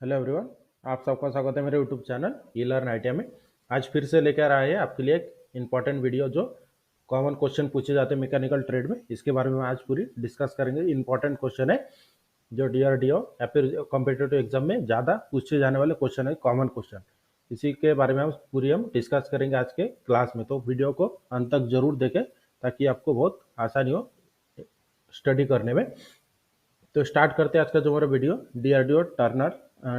Hello everyone, आप सबका स्वागत है मेरे यूट्यूब चैनल ई लर्न आईटीआई में। आज फिर से लेकर आए हैं आपके लिए एक इम्पॉर्टेंट वीडियो जो कॉमन क्वेश्चन पूछे जाते हैं मैकेनिकल ट्रेड में। इसके बारे में आज पूरी डिस्कस करेंगे। इम्पॉर्टेंट क्वेश्चन है जो डीआरडीओ या फिर कॉम्पिटिटिव एग्जाम में ज़्यादा पूछे जाने वाले क्वेश्चन है, कॉमन क्वेश्चन। इसी के बारे में हम डिस्कस करेंगे आज के क्लास में। तो वीडियो को अंत तक जरूर देखें ताकि आपको बहुत आसानी हो स्टडी करने में। तो स्टार्ट करते हैं आज का जो हमारा वीडियो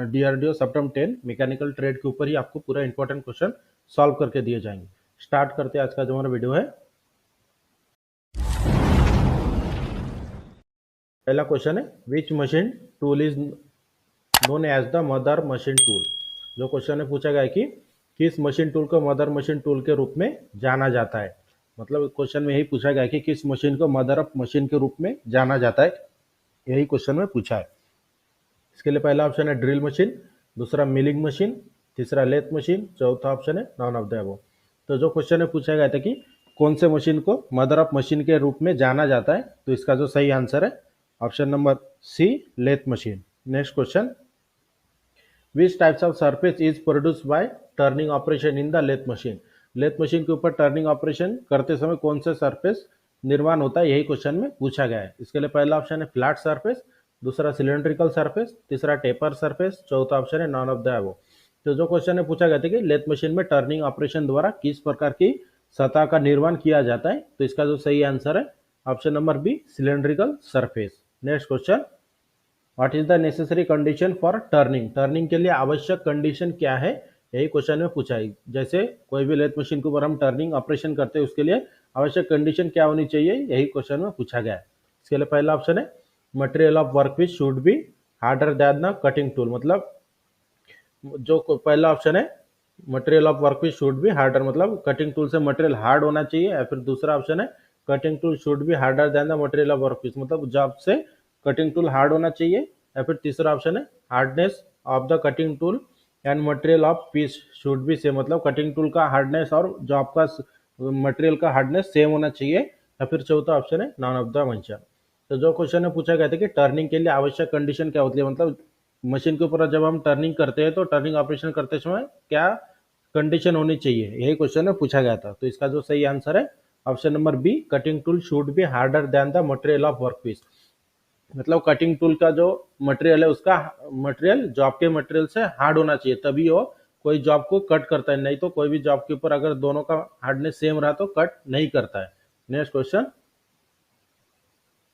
डीआरडीओ सप्टम 10 मैकेनिकल ट्रेड के ऊपर ही आपको पूरा इंपॉर्टेंट क्वेश्चन सॉल्व करके दिए जाएंगे। स्टार्ट करते हैं आज का जो हमारा वीडियो है। पहला क्वेश्चन है, which machine tool is known as the mother machine tool. जो क्वेश्चन है पूछा गया है कि किस मशीन टूल को मदर मशीन टूल के रूप में जाना जाता है। मतलब क्वेश्चन में यही पूछा गया है कि किस मशीन को मदर ऑफ मशीन के रूप में जाना जाता है, यही क्वेश्चन में पूछा है। इसके लिए पहला ऑप्शन है ड्रिल मशीन, दूसरा मिलिंग मशीन, तीसरा लेथ मशीन, चौथा ऑप्शन है नॉन ऑफ द अबव। तो जो क्वेश्चन में पूछा गया था कि कौन से मशीन को मदर ऑफ मशीन के रूप में जाना जाता है, तो इसका जो सही आंसर है option number C, lathe machine. Next question, which types of surface is produce by turning operation in the lathe machine. Lathe machine के ऊपर टर्निंग ऑपरेशन करते समय कौन से सरफेस निर्माण होता है, यही क्वेश्चन में पूछा गया है। इसके लिए पहला ऑप्शन है फ्लैट सरफेस, दूसरा सिलेंड्रिकल सरफेस, तीसरा टेपर सरफेस, चौथा ऑप्शन है नॉन ऑफ द अबव। तो जो क्वेश्चन है पूछा गया था कि लेथ मशीन में टर्निंग ऑपरेशन द्वारा किस प्रकार की सतह का निर्माण किया जाता है, तो इसका जो सही आंसर है option number B, cylindrical surface. Next question, what is the necessary condition for turning. Turning के लिए आवश्यक कंडीशन क्या है, यही क्वेश्चन में पूछा है। जैसे कोई भी लेथ मशीन के ऊपर हम टर्निंग ऑपरेशन करते हैं उसके लिए आवश्यक कंडीशन क्या होनी चाहिए, यही क्वेश्चन में पूछा गया है। इसके लिए पहला ऑप्शन है material of workpiece should be harder than the cutting tool. मतलब जो पहला ऑप्शन है material of workpiece should be harder, मतलब कटिंग टूल से मटेरियल हार्ड होना चाहिए। या फिर दूसरा ऑप्शन है cutting tool should be harder than the material of workpiece, मतलब जॉब से कटिंग टूल हार्ड होना चाहिए। या फिर तीसरा ऑप्शन है hardness of the cutting tool and material of piece should be same, मतलब कटिंग टूल का हार्डनेस और जॉब का मटेरियल का हार्डनेस सेम होना चाहिए। या फिर चौथा ऑप्शन है नॉन ऑफ द मेंशन। तो जो क्वेश्चन में पूछा गया था कि टर्निंग के लिए आवश्यक कंडीशन क्या होती है, मतलब मशीन के ऊपर जब हम टर्निंग करते हैं तो टर्निंग ऑपरेशन करते समय क्या कंडीशन होनी चाहिए, यही क्वेश्चन में पूछा गया था। तो इसका जो सही आंसर है option number B, cutting tool should be harder than the material of workpiece. मतलब कटिंग टूल का जो मटेरियल है उसका मटेरियल जॉब के मटेरियल से हार्ड होना चाहिए, तभी वो कोई जॉब को कट करता है। नहीं तो कोई भी जॉब के ऊपर अगर दोनों का हार्डनेस सेम रहा तो कट नहीं करता है। Next question,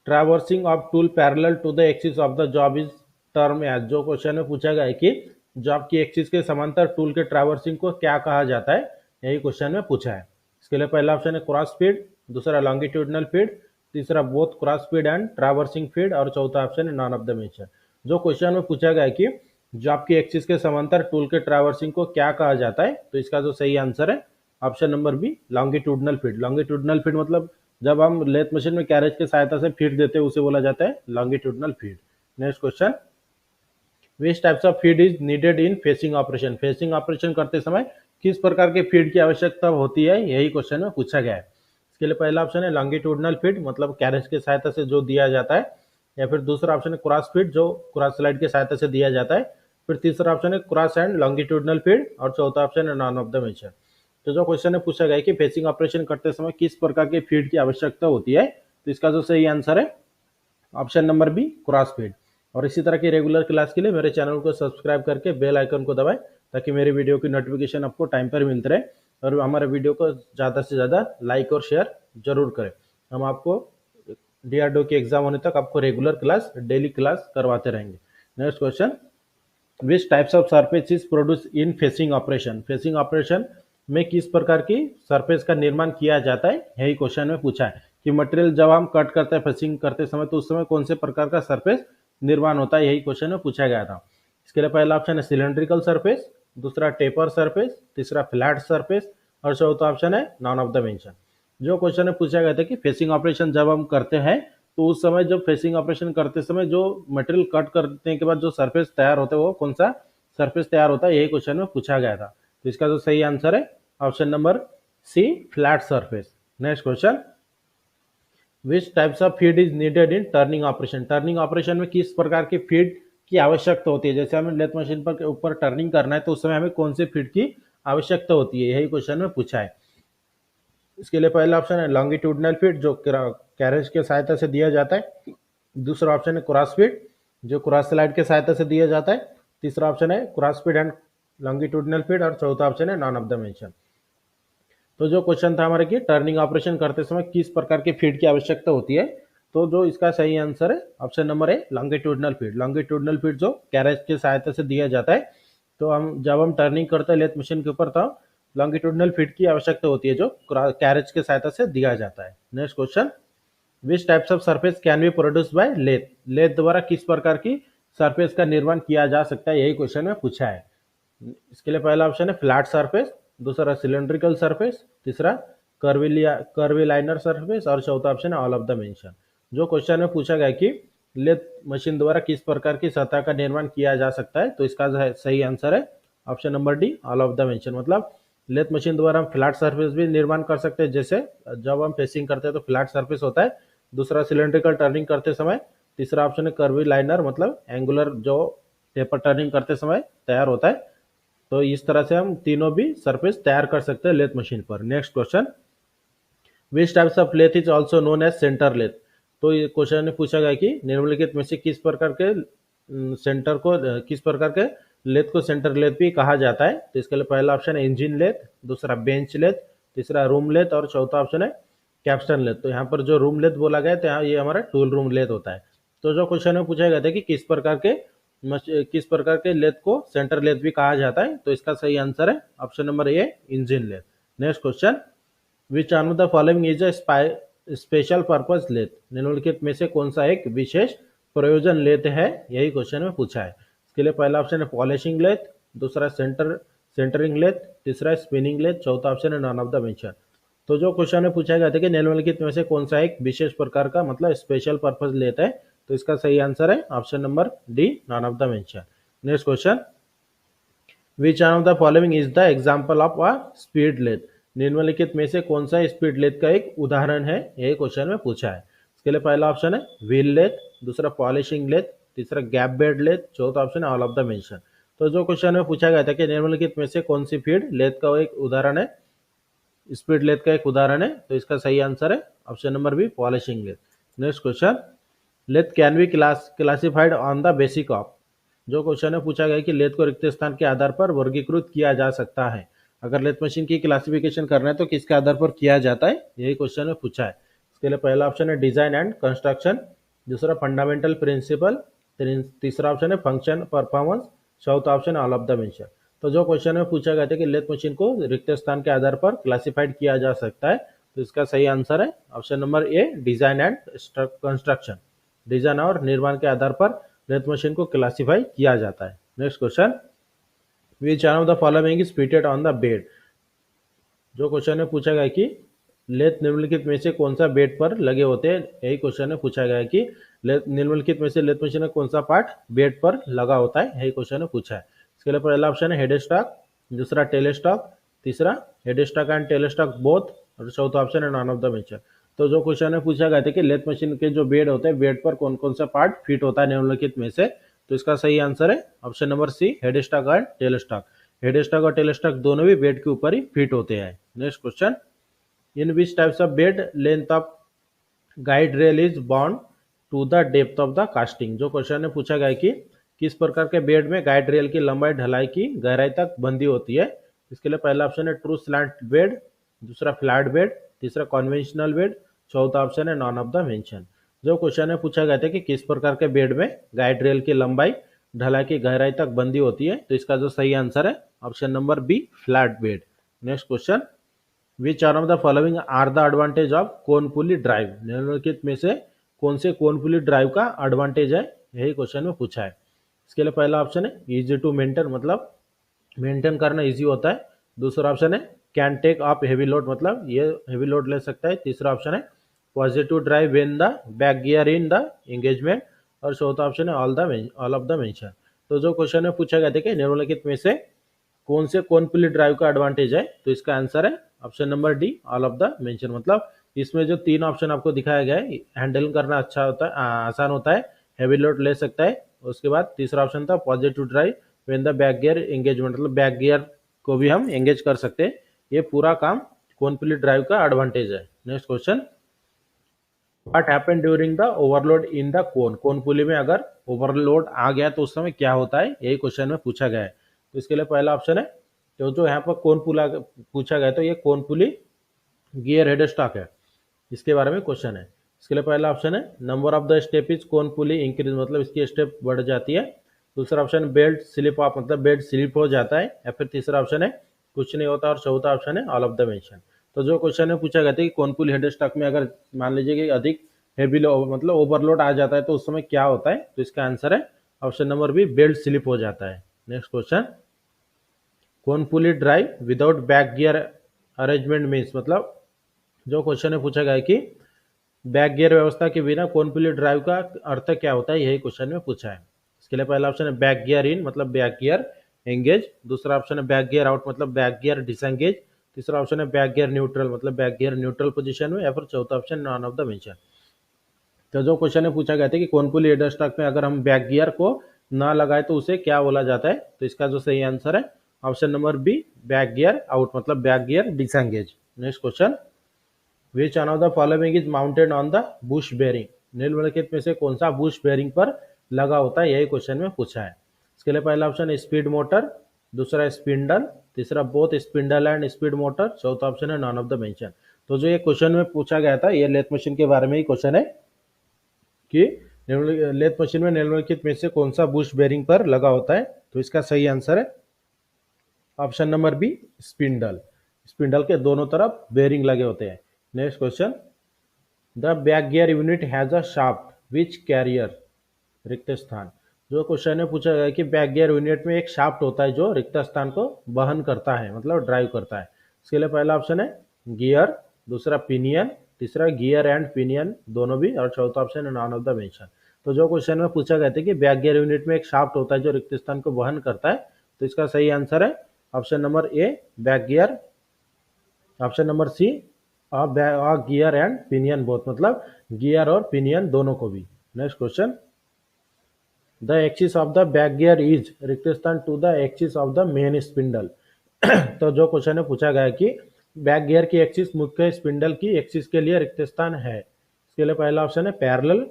traversing of tool parallel to the axis of the job is term as. जो क्वेश्चन में पूछा गया है कि जॉब की एक्सिस के समांतर टूल के ट्रैवर्सिंग को क्या कहा जाता है, यही क्वेश्चन में पूछा है। इसके लिए पहला ऑप्शन है क्रॉस फीड, दूसरा लॉन्गिट्यूडनल फीड, तीसरा both cross feed and traversing feed, और चौथा ऑप्शन है नॉन ऑफ द मेंशन। जो क्वेश्चन में पूछा गया है कि जॉब की एक्सिस के समांतर टूल के ट्रैवर्सिंग को क्या कहा जाता है, तो इसका जो सही आंसर है option number B, longitudinal feed. Longitudinal feed मतलब जब हम लेथ मशीन में कैरेज की सहायता से फीड देते हैं उसे बोला जाता है longitudinal feed. Next question, which types of feed is needed in facing operation. Facing operation करते समय किस प्रकार के फीड की आवश्यकता होती है, यही क्वेश्चन में पूछा गया है। इसके लिए पहला ऑप्शन है लॉन्गिट्यूडनल फीड, मतलब कैरेज की सहायता से जो दिया जाता है। या फिर दूसरा ऑप्शन है क्रॉस फीड, जो क्रॉस स्लाइड की सहायता से दिया जाता है। फिर तीसरा ऑप्शन है क्रॉस एंड लॉन्गिट्यूडनल फीड, और चौथा ऑप्शन है नॉन ऑफ द मेंशन। तो जो क्वेश्चन है पूछा गया है कि फेसिंग ऑपरेशन करते समय किस प्रकार के फीड की आवश्यकता होती है, तो इसका जो सही आंसर है option number B, cross feed. और इसी तरह की रेगुलर क्लास के लिए मेरे चैनल को सब्सक्राइब करके बेल आइकन को दबाएं ताकि मेरी वीडियो की नोटिफिकेशन आपको टाइम पर मिलते रहे। और हमारे वीडियो को ज़्यादा से ज़्यादा लाइक और शेयर जरूर करें। हम आपको डीआरडीओ की एग्जाम होने तक आपको रेगुलर क्लास, डेली क्लास करवाते रहेंगे। Next question, which types of surface is produce in facing operation. Facing operation में किस प्रकार की सरफेस का निर्माण किया जाता है, यही क्वेश्चन में पूछा है कि मटेरियल जब हम कट करते हैं फेसिंग करते समय तो उस समय कौन से प्रकार का सरफेस निर्माण होता है, यही क्वेश्चन में पूछा गया था। इसके लिए पहला ऑप्शन है सिलेंड्रिकल सरफेस, दूसरा टेपर सरफेस, तीसरा फ्लैट सरफेस, और चौथा ऑप्शन है नॉन ऑफ द मेंशन। जो क्वेश्चन में पूछा गया था कि फेसिंग ऑपरेशन जब हम करते हैं तो उस समय जब फेसिंग ऑपरेशन करते समय जो मटेरियल कट करने के बाद जो सरफेस तैयार होता है वो कौन सा सरफेस तैयार होता है, यही क्वेश्चन में पूछा गया था। तो इसका जो सही आंसर है option number C, flat surface. Next question, which types of feed is needed in turning operation. Turning operation में किस प्रकार की फीड की आवश्यकता होती है। जैसे हमें लेथ मशीन पर के ऊपर टर्निंग करना है तो उस समय हमें कौन से फीड की आवश्यकता होती है, यही क्वेश्चन में पूछा है। इसके लिए पहला ऑप्शन है लॉन्गिट्यूडनल फीड जो कैरेज के सहायता से दिया जाता है। दूसरा ऑप्शन है क्रॉस फीड जो क्रॉस स्लाइड के सहायता से दिया जाता है। तीसरा ऑप्शन है cross feed and longitudinal feed और चौथा ऑप्शन है नॉन ऑफ द मेंशन। तो जो क्वेश्चन था हमारे कि टर्निंग ऑपरेशन करते समय किस प्रकार की फीड की आवश्यकता होती है, तो जो इसका सही आंसर है ऑप्शन नंबर है लॉन्गिट्यूडनल फीड। लॉन्गिट्यूडनल फीड जो कैरेज की सहायता से दिया जाता है, तो जब हम टर्निंग करते हैं लेथ मशीन के ऊपर तो लॉन्गिट्यूडनल फीड की आवश्यकता होती है जो कैरेज के सहायता से दिया जाता है। Next question, which types of surface can be produce by lathe. Lathe द्वारा किस प्रकार की सरफेस का निर्माण किया जा सकता है, यही क्वेश्चन में पूछा है। इसके लिए पहला ऑप्शन है फ्लैट सरफेस, दूसरा सिलेंड्रिकल सरफेस, तीसरा कर्विलाइनर सरफेस और चौथा ऑप्शन है ऑल ऑफ द मेंशन। जो क्वेश्चन में पूछा गया कि लेथ मशीन द्वारा किस प्रकार की सतह का निर्माण किया जा सकता है, तो इसका सही आंसर है option number D all of the mention. मतलब लेथ मशीन द्वारा हम फ्लैट सरफेस भी निर्माण कर सकते हैं, जैसे जब हम फेसिंग करते हैं तो फ्लैट सरफेस होता है। दूसरा सिलेंड्रिकल टर्निंग करते समय, तीसरा ऑप्शन है कर्विलाइनर मतलब एंगुलर जो टेपर टर्निंग करते समय तैयार होता है। तो इस तरह से हम तीनों भी सरफेस तैयार कर सकते हैं लेथ मशीन पर। Next question, which types of lathe is also known as centre lathe. तो ये क्वेश्चन में पूछा गया कि निम्नलिखित में से किस प्रकार के सेंटर को किस प्रकार के लेथ को सेंटर लेथ भी कहा जाता है। तो इसके लिए पहला ऑप्शन है इंजन लेथ, दूसरा बेंच लेथ, तीसरा रूम लेथ और चौथा ऑप्शन है कैप्स्टन लेथ। तो यहाँ पर जो रूम लेथ बोला गया है तो यहाँ ये हमारा टूल रूम लेथ होता है। तो जो क्वेश्चन में पूछा गया था कि किस प्रकार के लेथ को सेंटर लेथ भी कहा जाता है, तो इसका सही आंसर है option number A engine lathe. Next question, which on the following is a special purpose lathe. निम्नलिखित में से कौन सा एक विशेष प्रयोजन लेथ है, यही क्वेश्चन में पूछा है। इसके लिए पहला ऑप्शन है पॉलिशिंग लेथ, दूसरा सेंटरिंग लेथ, तीसरा स्पिनिंग लेथ, चौथा ऑप्शन है नॉन ऑफ द मेंशन। तो जो क्वेश्चन में पूछा गया था कि निम्नलिखित में से कौन सा एक विशेष प्रकार का मतलब स्पेशल पर्पज लेथ है, तो इसका सही आंसर है option number D none of the mention. Next question, which on of the following is the example of a speed lathe. निम्नलिखित में से कौन सा स्पीड लेथ का एक उदाहरण है, यही क्वेश्चन में पूछा है। इसके लिए पहला ऑप्शन है व्हील लेथ, दूसरा पॉलिशिंग लेथ, तीसरा गैप बेड लेथ, चौथा ऑप्शन है ऑल ऑफ द मेंशन। तो जो क्वेश्चन में पूछा गया था कि निम्नलिखित में से कौन सी फीड लेथ का एक उदाहरण है, स्पीड लेथ का एक उदाहरण है, तो इसका सही आंसर है option number B polishing lathe. Next question, lathe can be classified on the basic of. जो क्वेश्चन है पूछा गया कि लेथ को रिक्त स्थान के आधार पर वर्गीकृत किया जा सकता है। अगर लेथ मशीन की क्लासिफिकेशन करना है तो किसके आधार पर किया जाता है, यही क्वेश्चन में पूछा है। इसके लिए पहला ऑप्शन है डिजाइन एंड कंस्ट्रक्शन, दूसरा फंडामेंटल प्रिंसिपल, तीसरा ऑप्शन है फंक्शन परफॉर्मेंस, चौथा ऑप्शन है ऑल ऑफ द मेंशन। तो जो क्वेश्चन में पूछा गया था कि लेथ मशीन को रिक्त स्थान के आधार पर क्लासिफाइड किया जा सकता है, तो इसका सही आंसर है option number A design and construction. Design और निर्माण के आधार पर लेथ मशीन को क्लासिफाई किया जाता है। Next question, which on of the following is fitted on the bed. जो क्वेश्चन में पूछा गया कि लेथ निम्नलिखित में से कौन सा बेड पर लगे होते हैं, यही क्वेश्चन में पूछा गया कि निम्नलिखित में से लेथ मशीन का कौन सा पार्ट बेड पर लगा होता है, यही क्वेश्चन में पूछा है। इसके लिए पहला ऑप्शन है हेड स्टॉक, दूसरा टेल स्टॉक, तीसरा head stock and tail stock both, और चौथा ऑप्शन है नॉन ऑफ द मेंशन। तो जो क्वेश्चन में पूछा गया था कि लेथ मशीन के जो बेड होते हैं बेड पर कौन कौन सा पार्ट फिट होता है निम्नलिखित में से, तो इसका सही आंसर है option number C head stock and tail stock. Head stock और टेल स्टॉक दोनों भी बेड के ऊपर ही फिट होते हैं। Next question, in which types of bed length of guide rail is bound to the depth of the casting. जो question में पूछा गया कि किस प्रकार के बेड में गाइड रेल की लंबाई ढलाई की गहराई तक बंदी होती है। इसके लिए पहला ऑप्शन है ट्रू स्लैंट बेड, दूसरा फ्लैट बेड, तीसरा कन्वेंशनल बेड, चौथा ऑप्शन है नॉन ऑफ द मेंशन। जो क्वेश्चन में पूछा गया था कि किस प्रकार के बेड में गाइड रेल की लंबाई ढलाई की गहराई तक बंदी होती है, तो इसका जो सही आंसर है option number B flat bed. Next question, which are of the following are the advantage of cone pulley drive. निम्नलिखित में से कौन से कोन पुली ड्राइव का एडवांटेज है, यही क्वेश्चन में पूछा है। इसके लिए पहला ऑप्शन है इजी टू मेंटेन मतलब मेंटेन करना इजी होता है, दूसरा ऑप्शन है can take up heavy load मतलब ये हेवी लोड ले सकता है, तीसरा ऑप्शन है positive drive when the back gear in the engagement, और चौथा ऑप्शन है ऑल ऑफ द मेंशन। तो जो क्वेश्चन में पूछा गया था कि निम्नलिखित में से कौन से कोन पुली ड्राइव का एडवांटेज है, तो इसका आंसर है option number D all of the mention. मतलब इसमें जो 3 ऑप्शन आपको दिखाया गया है हैंडल करना अच्छा होता है, आसान होता है, हेवी लोड ले सकता है, उसके बाद तीसरा ऑप्शन था positive drive when the back gear engagement, मतलब बैक गियर को भी हम एंगेज कर सकते हैं। ये पूरा काम कोन पुली ड्राइव का एडवांटेज है। Next question, what happen during the overload in the cone pulley में अगर ओवरलोड आ गया तो उस समय क्या होता है, यही क्वेश्चन में पूछा गया है। तो इसके लिए पहला ऑप्शन है, तो जो यहाँ पर कोन पुला पूछा गया तो ये कोन पुली गियर हेड स्टॉक है, इसके बारे में क्वेश्चन है। इसके लिए पहला ऑप्शन है number of the step is cone pulley increase, मतलब इसकी स्टेप बढ़ जाती है। दूसरा ऑप्शन बेल्ट स्लिप ऑफ, मतलब बेल्ट स्लिप हो जाता है। या फिर तीसरा ऑप्शन है कुछ नहीं होता। और चौथा ऑप्शन है ऑल ऑफ द मेंशन। तो जो क्वेश्चन में पूछा गया था कि कोन पुली हेड स्टॉक में अगर मान लीजिए कि अधिक हेवी मतलब ओवरलोड आ जाता है तो उस समय क्या होता है, तो इसका आंसर है option number B, belt slip हो जाता है। Next question, cone pulley drive without back gear arrangement means, मतलब जो क्वेश्चन में पूछा गया है कि बैक गियर व्यवस्था के बिना कोन पुली ड्राइव का अर्थ क्या होता है, यही क्वेश्चन में पूछा है। इसके लिए पहला ऑप्शन है बैक गियर इन, मतलब बैक गियर एंगेज। दूसरा ऑप्शन है बैक गियर आउट, मतलब बैक गियर डिसएंगेज। तीसरा ऑप्शन है बैक गियर न्यूट्रल, मतलब बैक गियर न्यूट्रल पोजीशन में। या फिर चौथा option non of the mention. तो जो क्वेश्चन में पूछा गया था कि कोन पुली हेड स्टॉक में अगर हम बैक गियर को ना लगाए तो उसे क्या बोला जाता है, तो इसका जो सही आंसर है option number B, back gear out, मतलब back gear disengage. Next question, which one of the following is mounted on the bush bearing, निम्नलिखित में से कौन सा बुश बेरिंग पर लगा होता है, यही क्वेश्चन में पूछा है। इसके लिए पहला ऑप्शन है स्पीड मोटर, दूसरा स्पिंडल, तीसरा both spindle and speed motor, चौथा ऑप्शन है नॉन ऑफ द मेंशन। तो जो ये क्वेश्चन में पूछा गया था ये लेथ मशीन के बारे में ही क्वेश्चन है कि लेथ मशीन में निम्नलिखित में से कौन सा बुश बेरिंग पर लगा होता है, तो इसका सही आंसर है option number B, spindle. Spindle के दोनों तरफ बेरिंग लगे होते हैं। Next question, the back gear unit has a shaft which carrier, रिक्त स्थान। जो क्वेश्चन में पूछा गया कि बैक गियर यूनिट में एक शाफ्ट होता है जो रिक्त स्थान को वहन करता है, मतलब ड्राइव करता है। इसके लिए पहला ऑप्शन है गियर, दूसरा पिनियन, तीसरा गियर एंड पिनियन दोनों भी, और चौथा ऑप्शन है नॉन ऑफ द मेंशन। तो जो क्वेश्चन में पूछा गया था कि बैक गियर यूनिट में एक शाफ्ट होता है जो रिक्त स्थान को वहन करता है, तो इसका सही आंसर है option number A, back gear. Option number C, gear and pinion both, मतलब गियर और पिनियन दोनों को भी। Next question, the axis of the back gear is रिक्त स्थान to the axis of the main spindle. तो जो क्वेश्चन में पूछा गया है कि बैक गियर की एक्सिस मुख्य स्पिंडल की एक्सिस के लिए रिक्त स्थान है। इसके लिए पहला ऑप्शन है पैरेलल,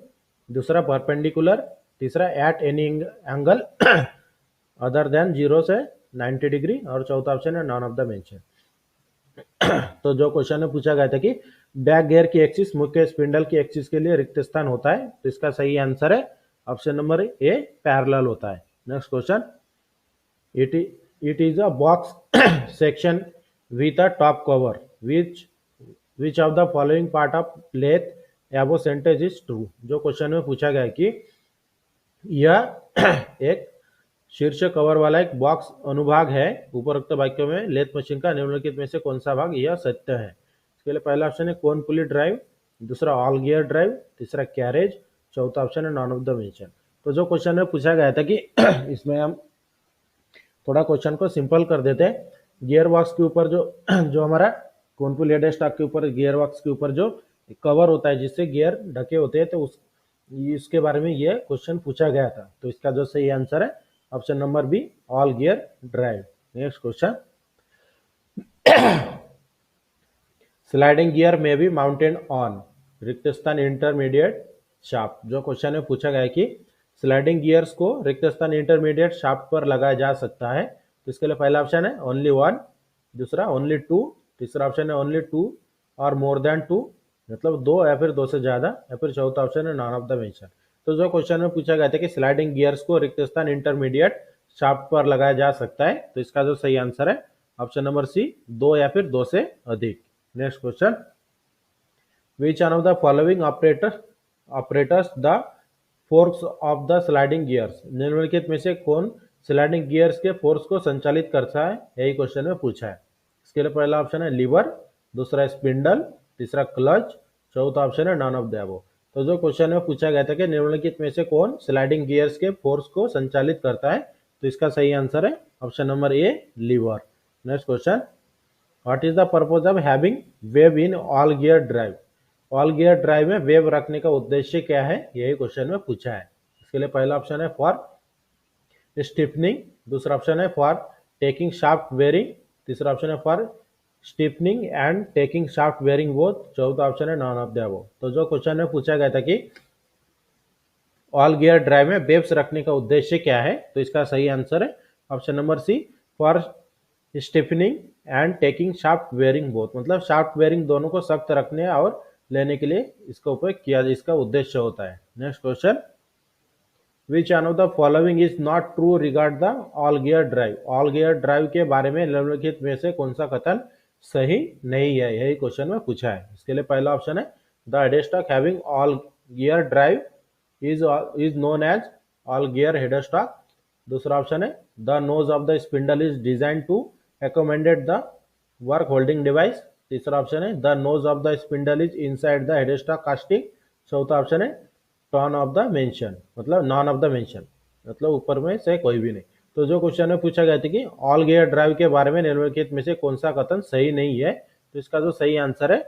दूसरा परपेंडिकुलर, तीसरा at any angle other than 0 से 90 डिग्री, और चौथा ऑप्शन है नॉन ऑफ द मेंशन। तो जो क्वेश्चन में पूछा गया था कि बैक गियर की एक्सिस मुख्य स्पिंडल की एक्सिस के लिए रिक्त स्थान होता है, तो इसका सही आंसर है ऑप्शन नंबर ए, पैरेलल होता है। Next question, it is a box section with a top cover which of the following part of lathe above sentence is true. जो क्वेश्चन में पूछा गया कि यह एक शीर्ष कवर वाला एक बॉक्स अनुभाग है उपरोक्त वाक्यों में लेथ मशीन का निम्नलिखित में से कौन सा भाग यह सत्य है। इसके लिए पहला ऑप्शन है कोन पुली ड्राइव, दूसरा ऑल गियर ड्राइव, तीसरा कैरेज, चौथा ऑप्शन है नॉन ऑफ द मेंशन। तो जो क्वेश्चन में पूछा गया था कि इसमें हम थोड़ा क्वेश्चन को सिंपल कर देते हैं। गियर बॉक्स के ऊपर जो हमारा कोन पुली हेड स्टॉक के ऊपर गियर बॉक्स के ऊपर जो कवर होता है जिससे गियर ढके होते हैं, तो इसके बारे में ये क्वेश्चन पूछा गया था। तो इसका जो सही आंसर है option number B, all gear drive. Next question, sliding gear may be mounted on रिक्त स्थान इंटरमीडिएट शाफ्ट। जो क्वेश्चन में पूछा गया है कि स्लाइडिंग गियर्स को रिक्त स्थान इंटरमीडिएट शाफ्ट पर लगाया जा सकता है, तो इसके लिए पहला ऑप्शन है ओनली वन, दूसरा ओनली टू, तीसरा ऑप्शन है ओनली टू और मोर देन टू, मतलब दो या फिर दो से ज्यादा, या फिर चौथा ऑप्शन है नॉन ऑफ द मेंशन। तो जो क्वेश्चन में पूछा गया था कि स्लाइडिंग गियर्स को रिक्त स्थान इंटरमीडिएट शाफ्ट पर लगाया जा सकता है, तो इसका जो सही आंसर है ऑप्शन नंबर सी, दो या फिर दो से अधिक। Next question, which one of the following operators the force of the sliding gears, निम्नलिखित में से कौन स्लाइडिंग गियर्स के फोर्स को संचालित करता है, यही क्वेश्चन में पूछा है। इसके लिए पहला ऑप्शन है लीवर, दूसरा स्पिंडल, तीसरा क्लच, चौथा ऑप्शन है नॉन ऑफ द अबव। तो जो क्वेश्चन में पूछा गया था कि निम्नलिखित में से कौन स्लाइडिंग गियर्स के फोर्स को संचालित करता है, तो इसका सही आंसर है option number A, lever. Next question, what is the purpose of having wave in all gear drive. All gear drive में वेव रखने का उद्देश्य क्या है, यही क्वेश्चन में पूछा है। इसके लिए पहला ऑप्शन है फॉर स्टिफनिंग, दूसरा ऑप्शन है फॉर टेकिंग शाफ्ट बेयरिंग, तीसरा ऑप्शन है for stiffening and taking shaft bearing both, चौथा ऑप्शन है नॉन ऑफ द अबव। तो जो क्वेश्चन में पूछा गया था कि ऑल गियर ड्राइव में बेब्स रखने का उद्देश्य क्या है, तो इसका सही आंसर है option number C, for stiffening and taking shaft bearing both, मतलब शाफ्ट बेयरिंग दोनों को सख्त रखने और लेने के लिए इसका उपयोग किया, इसका उद्देश्य होता है। Next question, which one of the following is not true regard the all gear drive, all gear drive के बारे में निम्नलिखित में से कौन सा कथन सही नहीं है, यही क्वेश्चन में पूछा है। इसके लिए पहला ऑप्शन है the headstock having all gear drive is known as all gear headstock, दूसरा ऑप्शन है the nose of the spindle is designed to accommodate the work holding device, तीसरा ऑप्शन है the nose of the spindle is inside the headstock casting, चौथा option है none of the mention, मतलब none of the mention, मतलब ऊपर में से कोई भी नहीं। तो जो क्वेश्चन में पूछा गया था कि ऑल गियर ड्राइव के बारे में निम्नलिखित में से कौन सा कथन सही नहीं है, तो इसका जो सही आंसर है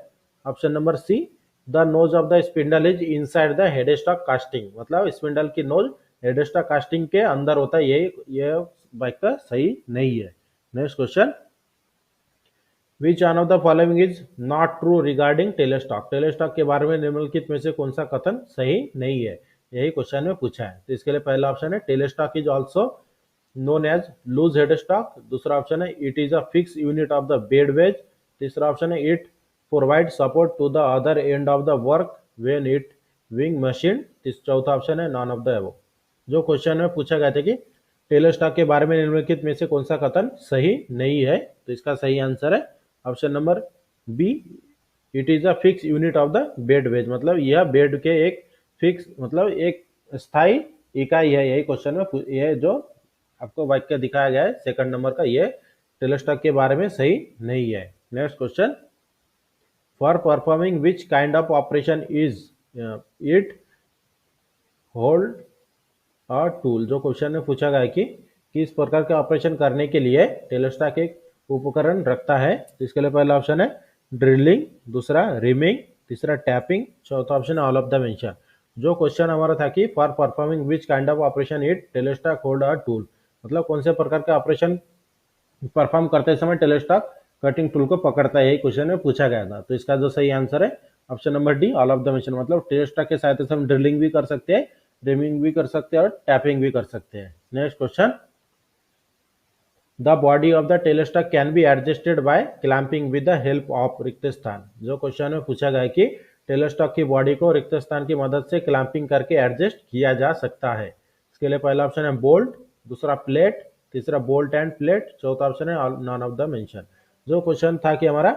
option number C, the nose of the spindle is inside the headstock casting, मतलब स्पिंडल की नोज हेडस्टॉक कास्टिंग के अंदर होता है, ये बाइक का सही नहीं है। Next question, which one of the following is not true regarding tailstock, tailstock के बारे में निम्नलिखित में से कौन सा कथन सही नहीं है, यही क्वेश्चन में पूछा है। तो इसके लिए पहला ऑप्शन है tailstock is also known as loose headstock, दूसरा ऑप्शन है it is a fix unit of the bed ways, तीसरा ऑप्शन है it provide support to the other end of the work when it wing machine, चौथा option है none of the above. जो question में पूछा गया था कि टेलेस्टॉक के बारे में निम्नलिखित में से कौन सा कथन सही नहीं है, तो इसका सही आंसर है option number B, it is a fix unit of the bed ways, मतलब यह बेड के एक फिक्स, मतलब एक स्थायी इकाई है, यही क्वेश्चन में यह जो आपको वाक्य दिखाया गया है सेकंड नंबर का, ये टेलेस्टॉक के बारे में सही नहीं है। Next question, for performing which kind of operation is it hold a tool, जो क्वेश्चन में पूछा गया कि किस प्रकार के ऑपरेशन करने के लिए टेलेस्टॉक एक उपकरण रखता है, तो इसके लिए पहला ऑप्शन है ड्रिलिंग, दूसरा रिमिंग, तीसरा टैपिंग, चौथा ऑप्शन है ऑल ऑफ द मेंशन। जो क्वेश्चन हमारा था कि for performing which kind of operation it tailstock hold a tool, मतलब कौन से प्रकार के ऑपरेशन परफॉर्म करते समय टेलेस्टॉक कटिंग टूल को पकड़ता है, यही क्वेश्चन में पूछा गया था। तो इसका जो सही आंसर है option number D, all of the mention, मतलब टेलेस्टॉक के सहायता से हम ड्रिलिंग भी कर सकते हैं, रिमिंग भी कर सकते हैं और टैपिंग भी कर सकते हैं। Next question, the body of the tailstock can be adjusted by clamping with the help of रिक्त स्थान, जो क्वेश्चन में पूछा गया कि टेलेस्टॉक की बॉडी को रिक्त स्थान की मदद से क्लैंपिंग करके एडजस्ट किया जा सकता है। इसके लिए पहला ऑप्शन है बोल्ट, दूसरा प्लेट, तीसरा बोल्ट एंड प्लेट, चौथा ऑप्शन है नॉन ऑफ द मेंशन। जो क्वेश्चन था कि हमारा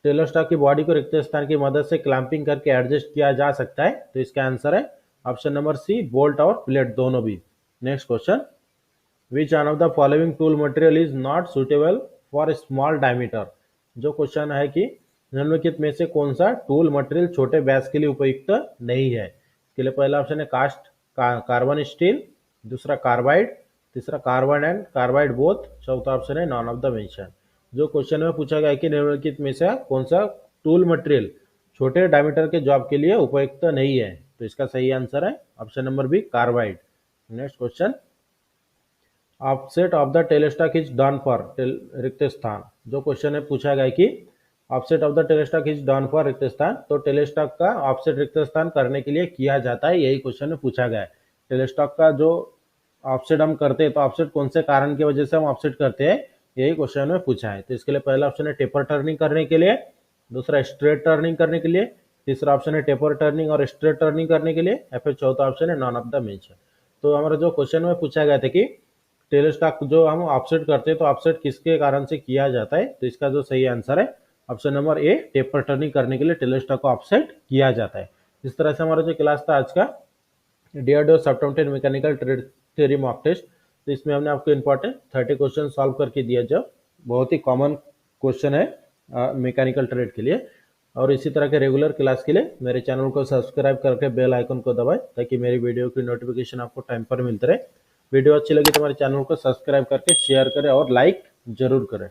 टेलेस्टॉक की बॉडी को रिक्त स्थान की मदद से क्लैंपिंग करके एडजस्ट किया जा सकता है, तो इसका आंसर है ऑप्शन नंबर सी, बोल्ट और प्लेट दोनों भी। Next question, which one of the following tool material is not suitable for small diameter, जो क्वेश्चन है कि निम्नलिखित में से कौन सा टूल मटेरियल छोटे व्यास के लिए उपयुक्त नहीं है। इसके लिए पहला ऑप्शन है कास्ट कार्बन स्टील, दूसरा कार्बाइड, तीसरा कार्बन एंड कार्बाइड बोथ, चौथा ऑप्शन है नॉन ऑफ द मेंशन। जो क्वेश्चन में पूछा गया कि निम्नलिखित में से कौन सा टूल मटेरियल छोटे डायमीटर के जॉब के लिए उपयुक्त नहीं है, तो इसका सही आंसर है option number B, carbide. Next question, offset of the tailstock is done for रिक्त स्थान, जो क्वेश्चन है पूछा गया कि offset of the tailstock is done for रिक्त स्थान, तो टेलेस्टॉक का ऑफसेट रिक्त स्थान करने के लिए किया जाता है, यही क्वेश्चन में पूछा गया है। टेलेस्टॉक का जो ऑफसेट हम करते हैं, तो ऑफसेट कौन से कारण की वजह से हम ऑफसेट करते हैं, यही क्वेश्चन में पूछा है। तो इसके लिए पहला ऑप्शन है टेपर टर्निंग करने के लिए, दूसरा स्ट्रेट टर्निंग करने के लिए, तीसरा ऑप्शन है टेपर टर्निंग और स्ट्रेट टर्निंग करने के लिए, या फिर चौथा ऑप्शन है नॉन ऑफ द मेंशन। तो हमारा जो क्वेश्चन में पूछा गया था कि टेलेस्टॉक जो हम ऑफसेट करते हैं, तो ऑफसेट किसके कारण से किया जाता है, तो इसका जो सही आंसर है ऑप्शन नंबर ए, टेपर टर्निंग करने के लिए टेलेस्टॉक को ऑफसेट किया जाता है। इस तरह से हमारा जो क्लास था आज का DRDO सब 10 mechanical trade theory mock test, तो इसमें हमने आपको इंपॉर्टेंट 30 क्वेश्चन सॉल्व करके दिया, जो बहुत ही कॉमन क्वेश्चन है मैकेनिकल ट्रेड के लिए। और इसी तरह के रेगुलर क्लास के लिए मेरे चैनल को सब्सक्राइब करके बेल आइकन को दबाएं, ताकि मेरी वीडियो की नोटिफिकेशन आपको टाइम पर मिलते रहे। वीडियो अच्छी लगी तो हमारे चैनल को सब्सक्राइब करके शेयर करें और लाइक जरूर करें।